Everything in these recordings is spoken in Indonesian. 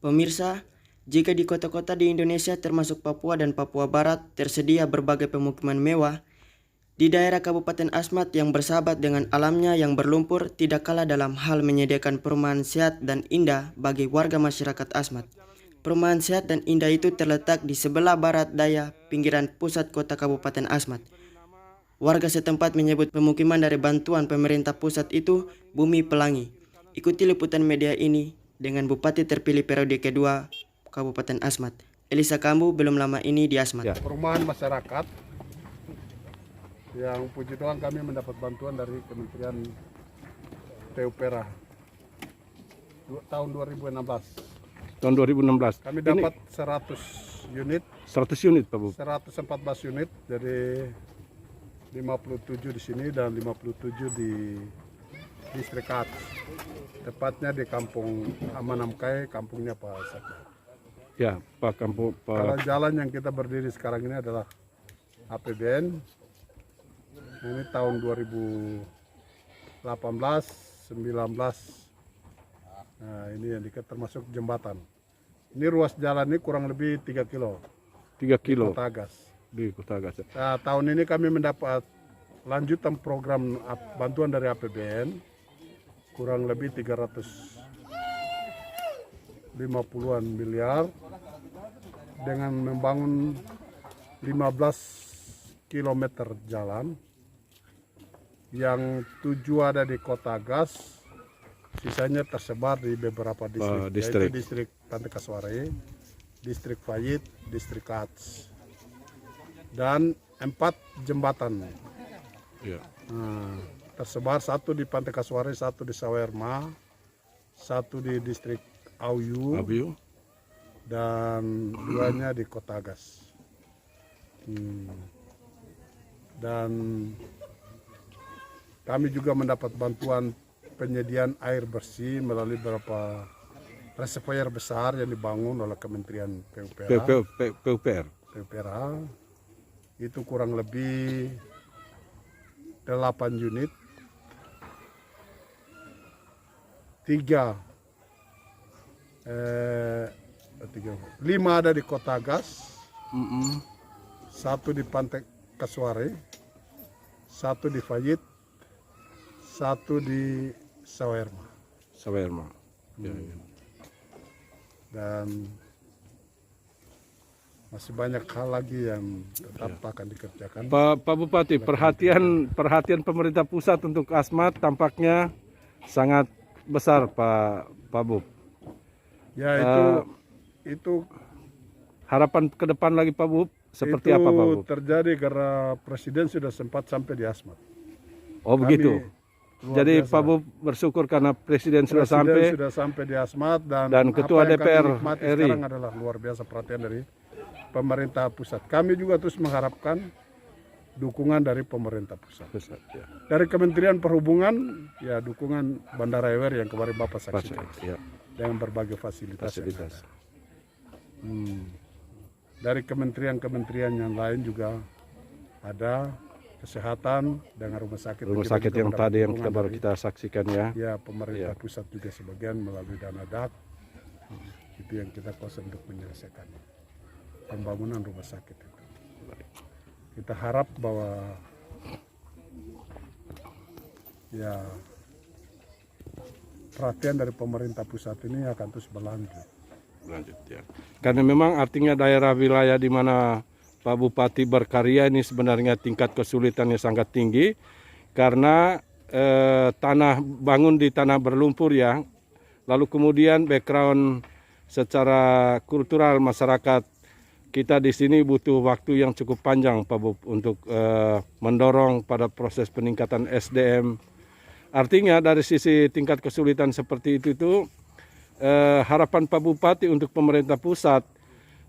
Pemirsa, jika di kota-kota di Indonesia termasuk Papua dan Papua Barat tersedia berbagai pemukiman mewah, di daerah Kabupaten Asmat yang bersahabat dengan alamnya yang berlumpur tidak kalah dalam hal menyediakan perumahan sehat dan indah bagi warga masyarakat Asmat. Perumahan sehat dan indah itu terletak di sebelah barat daya pinggiran pusat kota Kabupaten Asmat. Warga setempat menyebut pemukiman dari bantuan pemerintah pusat itu Bumi Pelangi. Ikuti liputan media ini dengan Bupati terpilih periode kedua Kabupaten Asmat, Elisa Kambu, belum lama ini di Asmat. Ya. Perumahan masyarakat yang puji Tuhan kami mendapat bantuan dari Kementerian PUPR tahun 2016. Tahun 2016. Kami dapat 100 unit. 100 unit, Pak Bu. 114 unit dari 57 di sini dan 57 di distrik Kat. Tepatnya di Kampung Amanamkai, kampungnya Pak Sakti. Ya, Pak Kampung. Kalau jalan yang kita berdiri sekarang ini adalah APBN. Ini tahun 2018, 19. Nah, ini yang termasuk jembatan. Ini ruas jalan ini kurang lebih 3 kilo. 3 kilo. Kota Agas. Di Kota Agas. Nah, tahun ini kami mendapat lanjutan program bantuan dari APBN kurang lebih 350-an miliar dengan membangun 15 km jalan yang 7 ada di Kota Agas, sisanya tersebar di beberapa distrik, yaitu distrik Pantai Kasuari, distrik Fayit, distrik Kats, dan 4 jembatan. Ya. Nah, tersebar 1 di Pantai Kasuari, 1 di Sawerma, 1 di distrik Auyu, dan 2-nya di Kota Agas. Dan kami juga mendapat bantuan penyediaan air bersih melalui beberapa reservoir besar yang dibangun oleh Kementerian PUPR. Itu kurang lebih 8 unit. 5 ada di Kota Agas, 1 di Pantai Kasuari, 1 di Fayit, 1 di Sawerma. Ya. Dan masih banyak hal lagi yang tetap akan dikerjakan. Pak Bupati, perhatian pemerintah pusat untuk Asmat tampaknya sangat besar, Pak Bub. Ya, itu harapan ke depan lagi, Pak Bub, seperti apa, Pak Bub? Terjadi karena Presiden sudah sempat sampai di Asmat. Oh, begitu. Jadi Pak Bub bersyukur karena Presiden sudah sampai di Asmat dan Ketua DPR RI sekarang adalah luar biasa perhatian dari pemerintah pusat. Kami juga terus mengharapkan dukungan dari pemerintah pusat. Ya. Dari Kementerian Perhubungan, ya dukungan Bandara Ewer yang kemarin Bapak saksikan, ya. dengan berbagai fasilitas. Yang ada. Dari kementerian yang lain juga ada kesehatan dengan rumah sakit yang tadi yang baru kita saksikan ya. Ya, pemerintah pusat juga sebagian melalui dana DAK. Itu yang kita kuasa untuk menyelesaikan pembangunan rumah sakit itu. Kita harap bahwa ya perhatian dari pemerintah pusat ini akan terus berlanjut ya. Karena memang artinya daerah wilayah di mana Pak Bupati berkarya ini sebenarnya tingkat kesulitannya sangat tinggi karena tanah bangun di tanah berlumpur ya. Lalu kemudian background secara kultural masyarakat kita di sini butuh waktu yang cukup panjang, Pak Bub, untuk mendorong pada proses peningkatan SDM. Artinya dari sisi tingkat kesulitan seperti itu harapan Pak Bupati untuk pemerintah pusat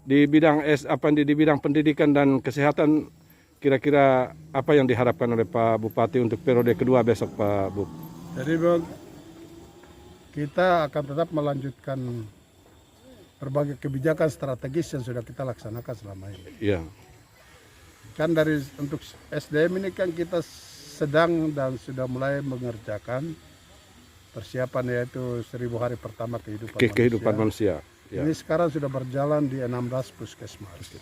di bidang di bidang pendidikan dan kesehatan, kira-kira apa yang diharapkan oleh Pak Bupati untuk periode kedua besok, Pak Bub? Jadi Bang, kita akan tetap melanjutkan berbagai kebijakan strategis yang sudah kita laksanakan selama ini. Iya. Kan untuk SDM ini kan kita sedang dan sudah mulai mengerjakan persiapan, yaitu 1000 hari pertama kehidupan manusia. Ya. Ini sekarang sudah berjalan di 16 puskesmas.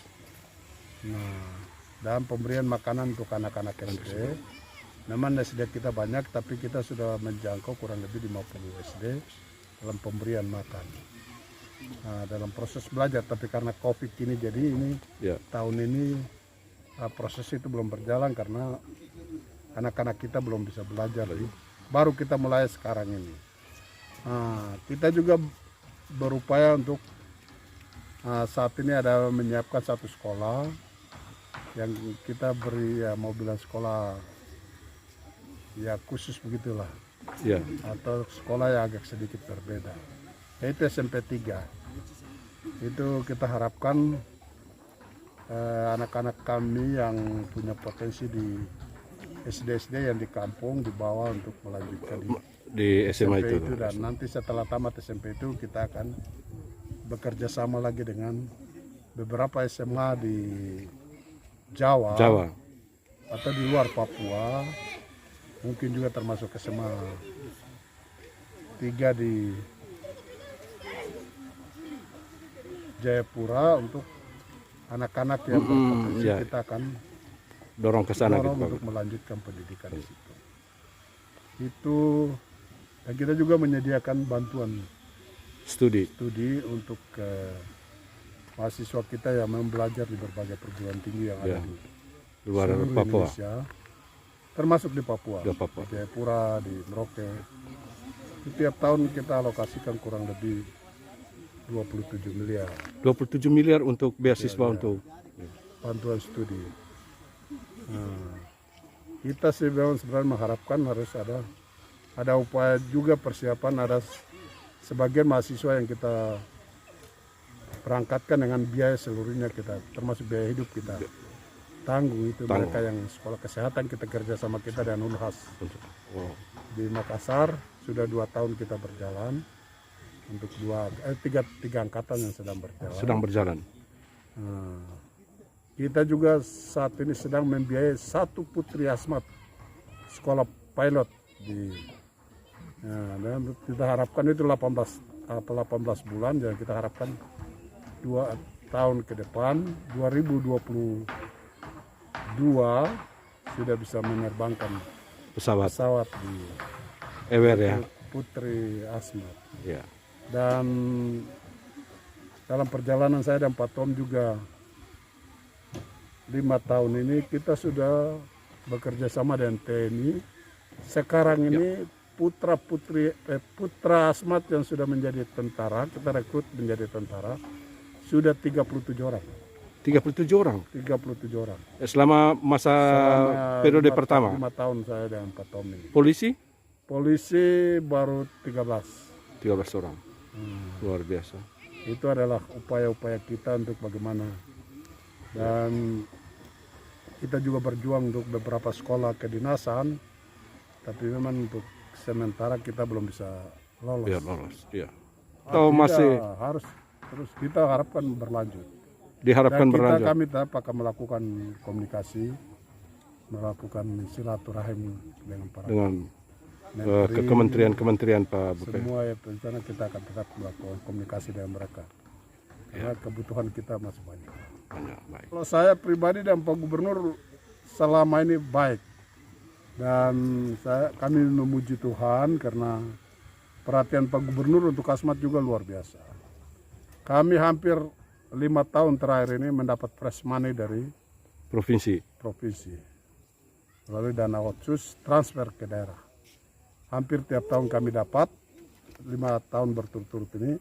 Nah, dan pemberian makanan untuk anak-anak SD. Memang SD kita banyak, tapi kita sudah menjangkau kurang lebih 50 SD dalam pemberian makan. Nah, dalam proses belajar, tapi karena COVID ini jadi ini Ya. tahun ini proses itu belum berjalan karena anak-anak kita belum bisa belajar. Baru kita mulai sekarang ini. Nah, kita juga berupaya untuk saat ini ada menyiapkan satu sekolah yang kita beri ya mau bilang sekolah ya khusus begitulah, Ya. atau sekolah yang agak sedikit berbeda, yaitu SMP 3. Itu kita harapkan anak-anak kami yang punya potensi di SD-SD yang di kampung dibawa untuk melanjutkan Di SMA itu. dan nanti setelah tamat SMP itu kita akan bekerja sama lagi dengan beberapa SMA di Jawa. Atau di luar Papua, mungkin juga termasuk SMA 3 di Jayapura untuk anak-anak yang berpotensi. Ya. Kita akan Dorong ke sana dorong gitu. untuk melanjutkan pendidikan di situ. Itu, dan kita juga menyediakan bantuan Studi. untuk mahasiswa kita yang memang belajar di berbagai perguruan tinggi yang Ya. ada di Luar seluruh Papua. Indonesia, termasuk di Papua, Di Papua. di Jayapura, di Merauke. Setiap tahun kita alokasikan kurang lebih 27 miliar 27 miliar untuk beasiswa untuk bantuan studi. Nah, kita sebenarnya mengharapkan harus ada upaya juga persiapan, ada sebagian mahasiswa yang kita berangkatkan dengan biaya seluruhnya kita, termasuk biaya hidup kita tanggung itu. Mereka yang sekolah kesehatan kita kerja sama kita dan Unhas di Makassar sudah 2 tahun kita berjalan untuk tiga angkatan yang sedang berjalan. Nah, kita juga saat ini sedang membiayai 1 putri asmat sekolah pilot di. Nah, dan kita harapkan itu 18 bulan, dan kita harapkan 2 tahun ke depan 2022 sudah bisa menerbangkan pesawat di Ewer ya. Putri Asmat. Ya. Dan dalam perjalanan saya dan Pak Tom juga 5 tahun ini kita sudah bekerja sama dengan TNI. Sekarang ini putra Asmat yang sudah menjadi tentara, kita rekrut menjadi tentara, sudah 37 orang. 37 orang 37 orang. selama masa periode pertama. 5 tahun saya dengan Pak Tom ini. Polisi Baru 13 orang. Luar biasa. Itu adalah upaya-upaya kita untuk bagaimana, dan kita juga berjuang untuk beberapa sekolah kedinasan, tapi memang untuk sementara kita belum bisa lolos. Ya, lolos. Ya. Atau masih harus terus kita harapkan berlanjut. diharapkan Dan berlanjut. kami tetap akan melakukan komunikasi, melakukan silaturahim dengan para ke kementerian-kementerian Pak Bupati. semua ya, rencana kita akan tetap melakukan komunikasi dengan mereka. Karena kebutuhan kita masih banyak. Baik. Kalau saya pribadi dan Pak Gubernur selama ini baik, dan kami memuji Tuhan karena perhatian Pak Gubernur untuk Asmat juga luar biasa. Kami hampir 5 tahun terakhir ini mendapat fresh money dari Provinsi. melalui dana otsus transfer ke daerah. Hampir tiap tahun kami dapat 5 tahun berturut-turut ini.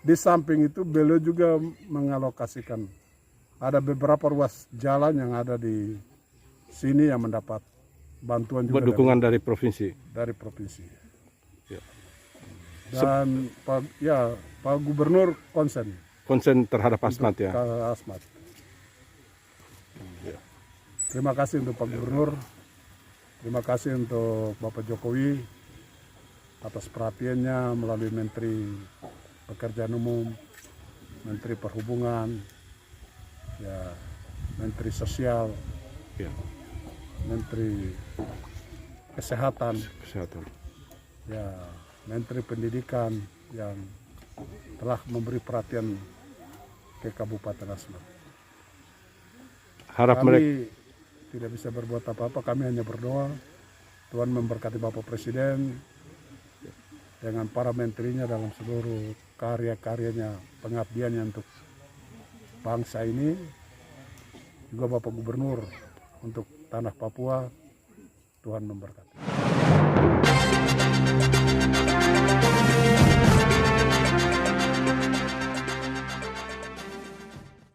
Di samping itu beliau juga mengalokasikan, ada beberapa ruas jalan yang ada di sini yang mendapat bantuan juga Dukungan dari provinsi. dari provinsi. Ya. Dan Pak Gubernur konsen terhadap Asmat ya. Asmat. Terima kasih untuk Pak Gubernur, terima kasih untuk Bapak Jokowi atas perhatiannya melalui Menteri Pekerjaan Umum, Menteri Perhubungan, ya, Menteri Sosial, Ya. Menteri Kesehatan, Kesehatan. ya, Menteri Pendidikan yang telah memberi perhatian ke Kabupaten Asmat. Harap mereka Kami tidak bisa berbuat apa-apa, kami hanya berdoa Tuhan memberkati Bapak Presiden dengan para menterinya dalam seluruh karya-karyanya, pengabdiannya untuk bangsa ini, juga Bapak Gubernur untuk tanah Papua, Tuhan memberkati.